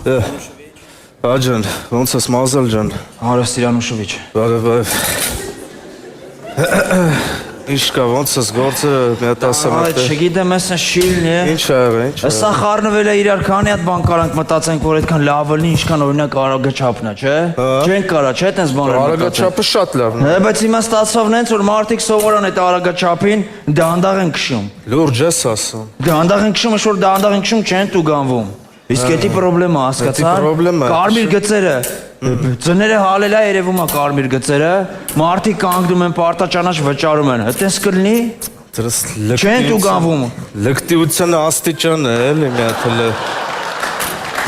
Աջան, ոնց ես Մազալ ջան։ Հարև Սիրանուշովիչ։ Բարև։ Ինչ կա, ոնց ես գործը մի հատ ասեմ։ Այդ չգիտեմ, ես շիլն է։ Ինչ ա եղել, ինչ։ Սա խառնվել է իրար քանի հատ բան կարանք մտածենք, որ այդքան լավ լինի, ինչքան օրինակ արագաչափն է, չէ։ Չենք կարա, չէ, այտենց բաներ մտածենք։ Արագաչափը շատ լավն է։ Բայց հիմա ստացավ նենց որ մարդիկ սովորան այդ արագաչափին դանդաղ են քշում։ Լուրջ ես ասում։ Դանդաղ են քշում, որ դանդաղ են քշում չեն տուգանվում։ Իսկ դա պրոբլեմա, հասկացա։ Կարմիր գծերը, ծները հալել է երևում է կարմիր գծերը, մարդիկ կանգնում են պարտաճանաչ վճարում են։ Այդպես կլինի։ Դրս Չեն տուգանվում։ լկտիության աստիճան է, էլի մի հատ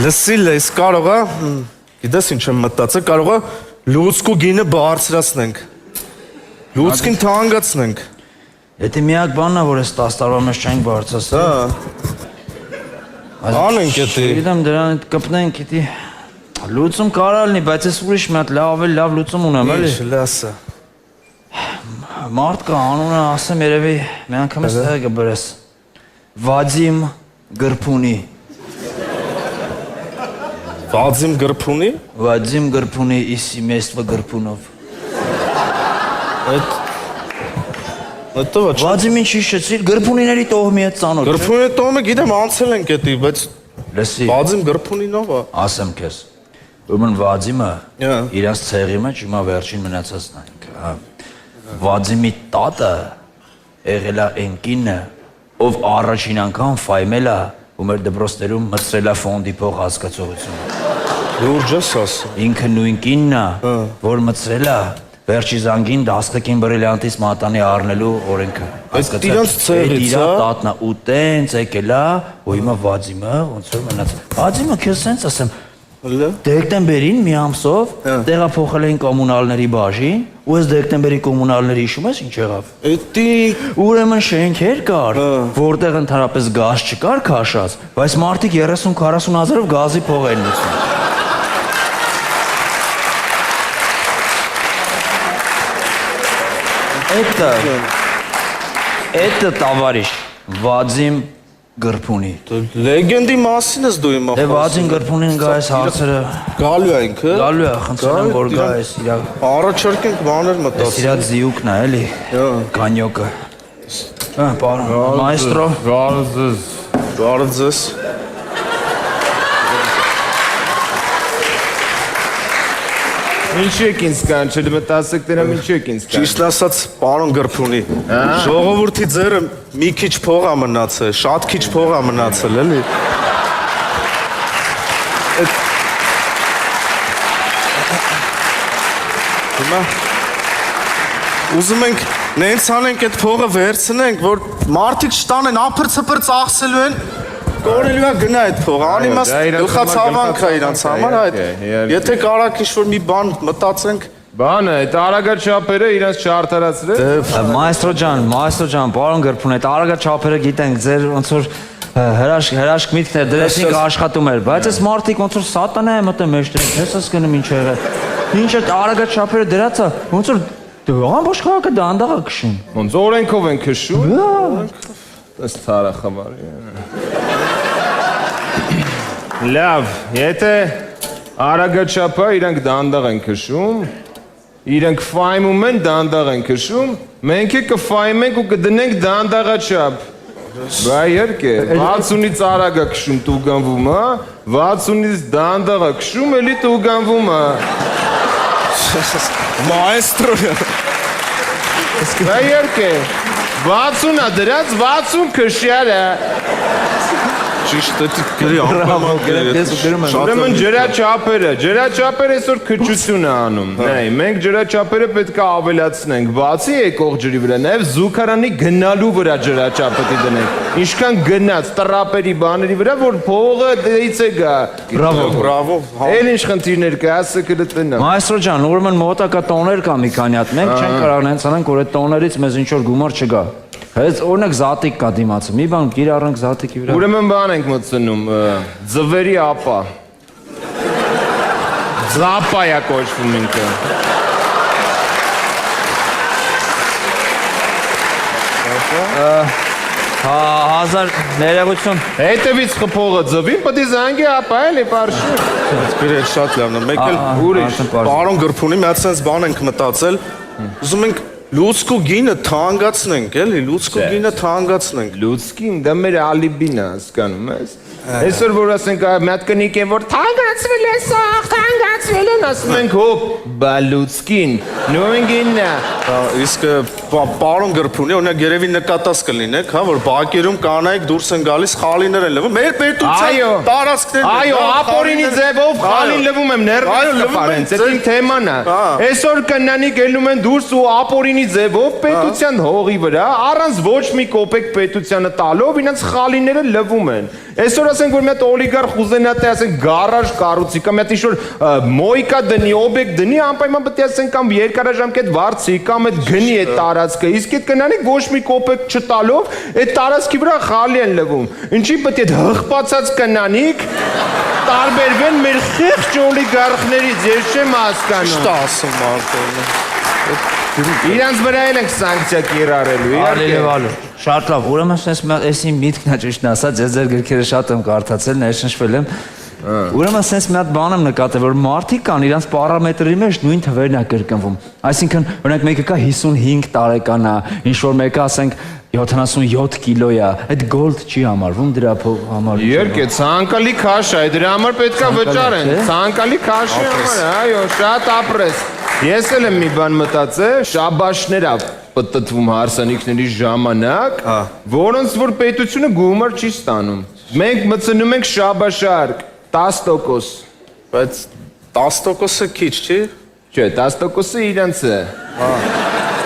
լսիլ ես կարող է, գիտես ինչ եմ մտածել, կարող է լուցկու գինը բարձրացնենք։ Լուցկին թանկացնենք։ Դա միակ բանն է, որ այս 10 տարվա մեջ չենք բարձրացրել։ Անենք էդի։ Գիտեմ դրան կպնենք էդի։ Լուծում կարա լինի, բայց ես ուրիշ մի հատ ավելի լավ լուծում ունեմ, էլի։ Ինչ լասը։ Մարդ կա, անունը ասեմ երևի մի անգամ ես տեղը կբրես։ Վադիմ Գրփունի։ Վադիմ Գրփունի։ Վադիմ Գրփունի и семейство Գրփունով։ Այդ ոչ։ Վադիմին չի շեցիր, Գրփունիների տոհմի հետ ծանոթ։ Գրփունի տոմը գիտեմ անցել ենք էդի, բայց լսի։ Վադիմ Գրփունինով է։ Ասեմ քեզ։ Ուրեմն Վադիմը Ահա։ իրանց ցեղի մեջ հիմա վերջին մնացածն է ինքը, հա։ Վադիմի տատը եղել է ընկինը, ով առաջին անգամ ֆայմել է ու մեր դպրոցներում մտցրել է ֆոնդի փող հասկացողությունը։ Լուրջ ես ասում։ Ինքը նույն կինն է, որ մտցրել է վերջի զանգին Դասկին բրիլյանտից մատանի առնելու օրենքը։ Այդ իրանց ցեղից, հա։ Տատնա ու տենց եկել է, ու հիմա Վադիմը ոնց որ մնաց։ Վադիմը քեզ սենց ասեմ, դեկտեմբերին մի ամսով տեղափոխել էին կոմունալների բաժին, ու այս դեկտեմբերի կոմունալների հիշում ես ինչ եղավ։ Էդի Ուրեմն շենքեր կար, որտեղ ընդհանրապես գազ չկար քաշած, բայց մարդիկ 30-40 հազարով գազի փող են լուծում։ Это товарищ Վադիմ Գրփունի։ լեգենդի մասին ես դու իմա։ Դե Վադիմ Գրփունին գա այս հարցերը։ Գալու է ինքը։ Գալու է, խնդրում եմ որ գա այս իրա։ Առաջարկենք բաներ Այս մտածել։ իրա ձիուկն է, էլի։ Կանյոկը։ Պարոն, մայստրո։ Գարձես։ Ինչ եք ինձ կան, չմտածեք դրանով ինչ եք ինձ կան։ Ճիշտ ասած, պարոն Գրփունի, ժողովրդի ձեռը մի քիչ փող է մնացել, շատ քիչ փող է մնացել, էլի։ Հիմա ուզում ենք նենց անենք այդ փողը վերցնենք, որ մարդիկ չտանեն, ափր-ցփր ծախսելու են, կորելու է գնա այդ փողը, անիմաստ գլխացավանք է իրանց համար այդ։ Եթե կարաք ինչ-որ մի բան մտածենք։ Բանը, այդ արագաչափերը իրանց չարդարացրել։ Մայստրո ջան, պարոն Գրփուն, այդ արագաչափերը գիտենք, ձեր ոնց որ հրաշք միտքներ դրեցինք աշխատում էր, բայց այս մարդիկ ոնց որ սատանա է մտել մեջտեղ, ես հասկանում ինչ եղել։ Ինչ այդ արագաչափերը դրածա, ոնց որ ամբողջ քաղաքը դանդաղ է քշում։ Ոնց օրենքով են քշում։ Ըստ թարախավարի։ Լավ, եթե արագաչափը իրանք դանդաղ են քշում, իրանք ֆայմում են դանդաղ են քշում, մենք է կֆայմենք ու կդնենք դանդաղաչափ։ Բա երկե, 60-ից արագ է քշում տուգանվում է, 60-ից դանդաղ է քշում, էլի տուգանվում է։ Մայստրո։ Բա երկե, 60 է դրած, 60 քշյալ է։ Ճիշտ է գրի Ուրեմն ջրաչափերը այսօր քչություն է անում։ Նայ, մենք ջրաչափերը պետք է ավելացնենք, բացի եկող ջրի վրա, նաև զուգարանի գնալու վրա ջրաչափը դնենք։ Ինչքան գնաց տրապերի բաների վրա, որ փողը դից է գա։ Բրավո։ Էլ ինչ խնդիրներ կա, ասը կլտնա։ Մայստրո ջան, ուրեմն մոտակա տոներ կա մի քանի հատ, մենք չենք կարող նենց անենք, որ այդ տոներից մեզ ինչ որ գումար չգա։ Հենց օրինակ զատիկ կա դիմացը, մի բան կիրառենք զատիկի վրա։ Ուրեմն բան ենք մտցնում, ձվերի ապա։ Ձապա է կոչվում ինքը։ 1000 ներողություն։ Հետևից խփողը ձվին, պետք է զանգի ապա էլի բարշի։ Գրել շատ լավն է։ Մեկ էլ ուրիշ պարոն Գրփունի մի հատ sense բան ենք մտածել։ Ուզում ենք լուցկու գինը թանկացնենք, էլի, լուցկու գինը թանկացնենք։ Լուցկին դա մեր ալիբին է, հասկանում ես։ Այսօր որ ասենք մի հատ կնիկ են որ թանկացվել է սաղ, թանկացվել են, ասում ենք հոպ, բա լուցկին, նույն գինն է։ Իսկ պարոն Գրփունի, օրինակ երևի նկատած կլինեք, հա, որ բակերում կանայք դուրս են գալիս խալիներ են լվում։ Մեր պետության տարածքներն են։ Այո, ապորինի ձևով խալին լվում եմ, ներվից կփարենց, դա իմ թեման է։ Այսօր կնանիկ ելնում են դուրս ու ապորինի ձևով պետության հողի վրա, առանց ոչ մի կոպեկ պետությանը տալով, իրենց խալիները լվում են։ Այսօր ասենք որ մի հատ օլիգարխ ուզենա թե ասենք գարաժ կառուցի կամ մի հատ ինչ-որ մոյկա դնի, օբյեկտ դնի, անպայման պետք է ասենք կամ երկարաժամկետ վարձի կամ այդ գնի այդ տարածքը, իսկ այդ կնանիկ ոչ մի կոպեկ չտալով այդ տարածքի վրա խալի են լվում։ Ինչի պետք է հղպացած կնանիկ տարբերվեն մեր խեղճ օլիգարխներից, ես չեմ հասկանում։ Šta ասում Մարտոնը։ Իրանց վրա էլ ենք սանկցիա կիրառելու, Ալի, շատ լավ, ուրեմն այսի միտքն է ճիշտն ասած, ես ձեր գրքերը շատ եմ կարդացել, ներշնչվել եմ։ Ուրեմն sense մի հատ բան եմ նկատել, որ մարդիկ կան իրանց պարամետրի մեջ նույն թվերն է կրկնվում։ Այսինքն, օրինակ մեկը կա 55 տարեկան է, ինչ որ մեկը ասենք 77 կիլո է, այդ gold չի համարվում դրա համար։ Երկե, ցանկալի քաշ է, դրա համար պետքա վճարեն, ցանկալի քաշի համար, այո, շատ ապրես։ Ես էլ եմ մի բան մտածել, շաբաշները պտտվում հարսանիքների ժամանակ, որոնց որ պետությունը գումար չի ստանում։ Մենք մտցնում ենք շաբաշարկ 10%, Բայց 10%-ը քիչ չի։ չէ, 10%-ը իրանց է։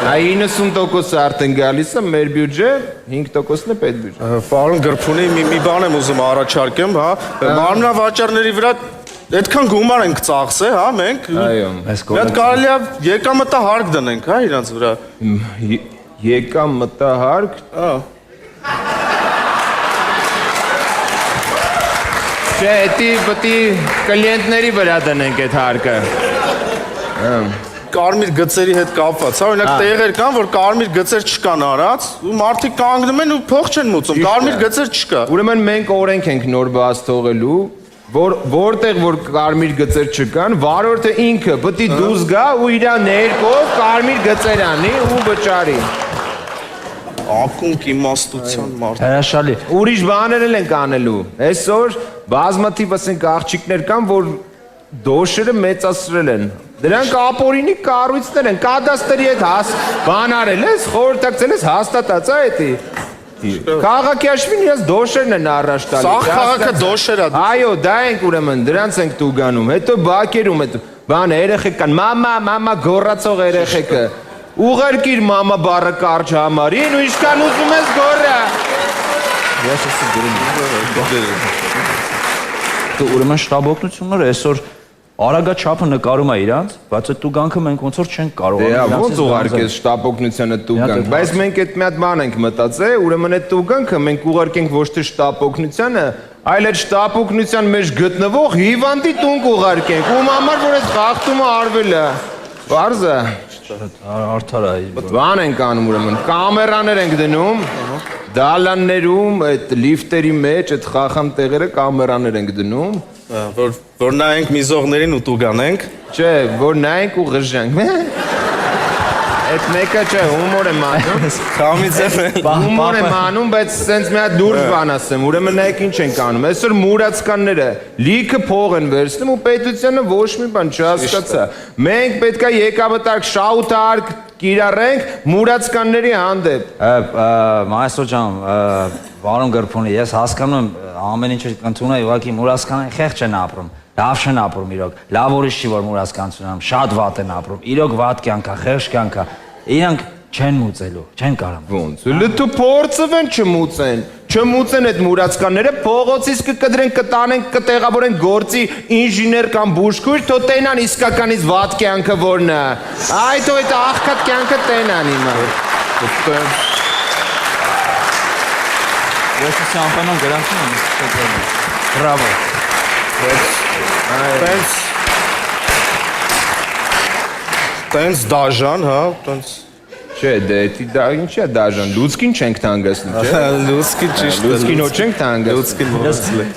Այ 90%-ը արդեն գալիս է մեր բյուջե, 5%-ն է պետ բյուջե։ Պարոն Գրփունի մի բան եմ ուզում առաջարկեմ, հա, մարմնավաճառների վրա այդքան գումար ենք ծախսել, հա, մենք։ Այո։ Մի հատ կարելի է եկամտահարկ դնենք, հա, իրանց վրա։ Եկամտահարկ։ Չէ, պետք է կլիենտների վրա դնենք այդ հարկը։ Կարմիր գծերի հետ կապված, հա, օրինակ տեղեր կան, որ կարմիր գծեր չկան արած, ու մարդիկ կանգնում են ու փող չեն մուծում, կարմիր գծեր չկա։ Ուրեմն մենք օրենք ենք նոր բաց թողելու, որտեղ որ կարմիր գծեր չկան, վարորդը ինքը պետք է դուրս գա ու իր ներկով կարմիր գծեր անի ու վճարի։ Ակունք իմաստության մարդ։ Հրաշալի։ Ուրիշ բաներ էլ ենք անելու։ Այսօր բազմաթիվ ասենք աղջիկներ կան, որ դոշերը մեծացրել են։ Դրանք ապորինի կառույցներ են, կադաստրի հետ բան արել ես, խորհրդակցել ես, հաստատած է էդի։ Քաղաքի հաշվին իրաց դոշերն են առաջ տալիս։ Սաղ քաղաքը դոշեր է։ Այո, դա ենք ուրեմն, դրանց ենք տուգանում։ Հետո բակերում այդ բան երեխեք կան, մամա գոռացող երեխեքը։ Ուղարկիր մամա բառը կարճ համարին ու ինչքան ուզում ես գոռա։ Ես էսի գրում։ Դու ուրեմն շտաբօգնությունները այսօր արագաչափը նկարում է իրանց, բայց այդ տուգանքը մենք ոնց որ չենք կարողանում։ Ոնց ուղարկես շտաբօգնությանը տուգանք, բայց մենք այդ մի հատ բան ենք մտածել, ուրեմն այդ տուգանքը մենք ուղարկենք ոչ թե շտաբօգնությանը, այլ այդ շտաբօգնության մեջ գտնվող հիվանդի տուն կուղարկենք, ում համար որ այդ խախտումը արվել է։ Բարձ է։ Արդար է։ Բան ենք անում ուրեմն, կամերաներ ենք դնում, դալաններում, այդ լիֆտերի մեջ, այդ խախամ տեղերը կամերաներ ենք դնում, որ նայենք միզողներին ու տուգանենք։ չէ, որ նայենք ու ղժանք։ Այդ մեկը չէ, հումոր եմ անում։ Քամի ձև է։ Հումոր եմ անում, բայց սենց մի հատ լուրջ բան ասեմ, ուրեմն նայեք ինչ ենք անում։ Այսօր մուրացկանները լիքը փող են վերցնում ու պետությանը ոչ մի բան չհասկացա։ Մենք պետքա եկամտարկ շահութարկ կիրառենք մուրացկանների հանդեպ։ Մայսո ջան, Վարոն Գրփունի, ես հասկանում եմ ամեն ինչը ընդունա ուղղակի մուրացկանային խեղճ են ապրում։ Լավ չեն ապրում իրոք, լավ ուրիշ չի որ մուրացկանություն անում, շատ վատ են ապրում, իրոք վատ կյանք է, խեղճ կյանք է, իրանք չեն մուծելու, չեն կարող։ Ոնց, լտու փորձվեն չմուծեն այդ մուրացկանները, փողոցից կկդրեն, կտանեն, կտեղավորեն գործի ինժեներ կամ բուժքույր, թո տենան իսկականից վատ կյանքը որն է։ Այ թո այդ աղքատ կյանքը տենան իմը։ Ես էսի անպայման գրանցում եմ, բրավո։ Տենց դաժան, հա, տենց Չէ, դե դա ինչ է դաժան, լուցկին չենք թանկացնում, չէ։ Լուսկի ճիշտ է։ Լուցկին ոչ չենք թանկացնում։ Լուսկին մոռացել եք։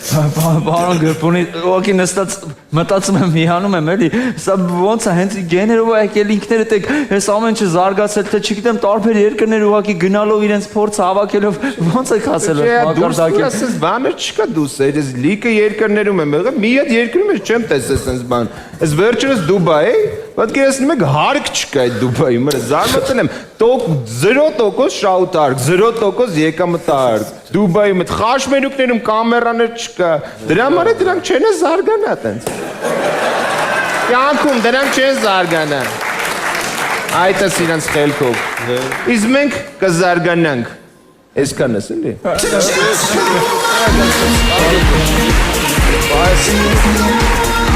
Պարոն Գրպունի, ուղղակի նստած մտածում եմ, միանում եմ, էլի, սա ոնց է հենց գեներով եկել ինքներդ եք, այս ամեն ինչը զարգացել, թե չգիտեմ, տարբեր երկրներ ուղղակի գնալով իրենց փորձը հավաքելով, ոնց եք հասել Չէ, դուրս մակարդակին։ ասես բանը չկա դուս, այս լիքը երկրներում եմ եղել, մի հատ երկրում ես չեմ տեսել sense բան։ Այս վերջերս Դուբայ, պատկերացնում եք հարկ չկա այդ Դուբայում, մը զարմացել եմ, 0% շաուտարկ, 0% եկամտարկ։ Դուբայում այդ խաշմերուկներում կամերաներ չկա։ Դրա համար է դրանք չեն զարգանա տենց։ Կյանքում դրանք չեն զարգանա։ Այդ է իրենց խելքով։ Իսկ մենք կզարգանանք։ Այսքան էս էլի։ Բայց